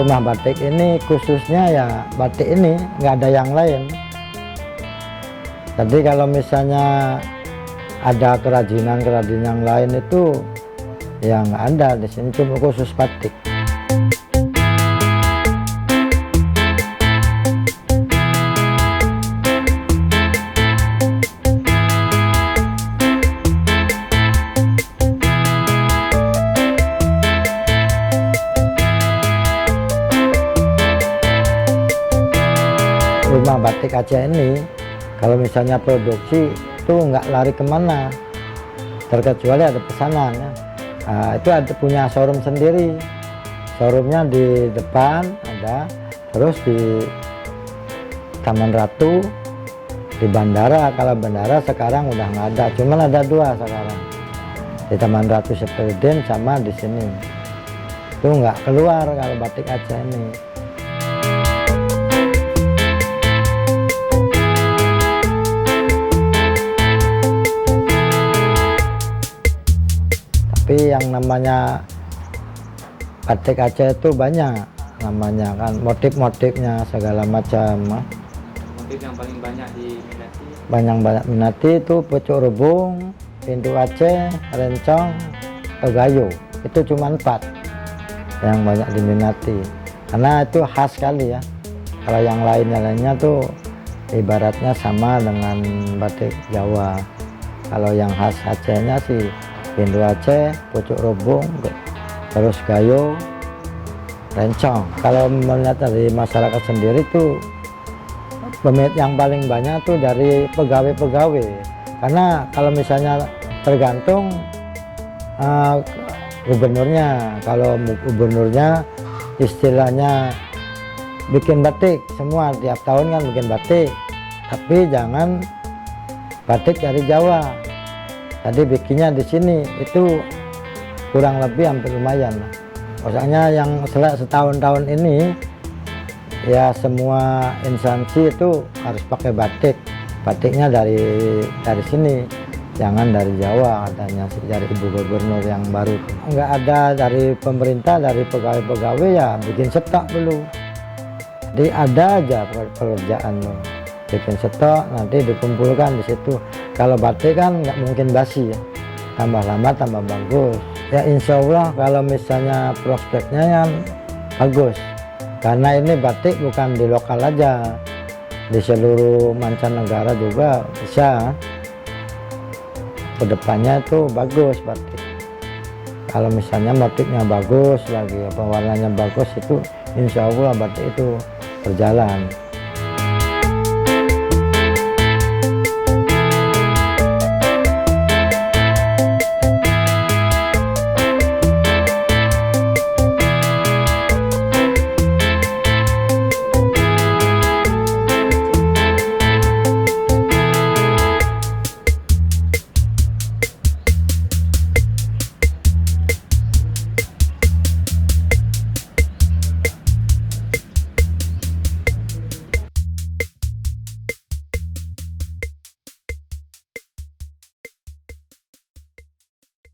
Rumah batik ini khususnya ya batik ini, nggak ada yang lain. Jadi kalau misalnya ada kerajinan yang lain itu yang ada di sini cuma khusus batik. Rumah batik Aceh ini kalau misalnya produksi itu nggak lari kemana, terkecuali ada pesanan ya. Nah, itu ada punya showroom sendiri. Showroomnya di depan ada, terus di Taman Ratu, di bandara. Kalau bandara sekarang udah nggak ada, cuman ada 2 sekarang, di Taman Ratu Sepedin sama di sini. Itu nggak keluar kalau batik Aceh ini. Tapi yang namanya batik Aceh itu banyak namanya kan, motif-motifnya segala macam. Motif yang paling banyak diminati? Banyak minati itu pucuk rebung, pintu Aceh, rencong, gayo. Itu cuma 4 yang banyak diminati karena itu khas sekali ya. Kalau yang lainnya tuh ibaratnya sama dengan batik Jawa. Kalau yang khas Acehnya sih pintu Aceh, pucuk rebung, terus gayo, rencong. Kalau melihat dari masyarakat sendiri tuh yang paling banyak tuh dari pegawai-pegawai, karena kalau misalnya tergantung gubernurnya. Kalau gubernurnya istilahnya bikin batik semua, tiap tahun kan bikin batik, tapi jangan batik dari Jawa. Tadi bikinnya di sini itu kurang lebih hampir lumayan. Maksudnya yang setahun-tahun ini ya semua instansi itu harus pakai batik. Batiknya dari sini, jangan dari Jawa katanya sih, dari Ibu Gubernur yang baru. Nggak ada dari pemerintah, dari pegawai-pegawai ya bikin stok dulu. Jadi ada aja pekerjaan loh. Bikin stok, nanti dikumpulkan di situ. Kalau batik kan nggak mungkin basi ya, tambah lama tambah bagus ya. Insya Allah kalau misalnya prospeknya yang bagus, karena ini batik bukan di lokal aja, di seluruh mancanegara juga bisa. Kedepannya itu bagus batik. Kalau misalnya batiknya bagus lagi, warnanya bagus, itu insya Allah batik itu berjalan.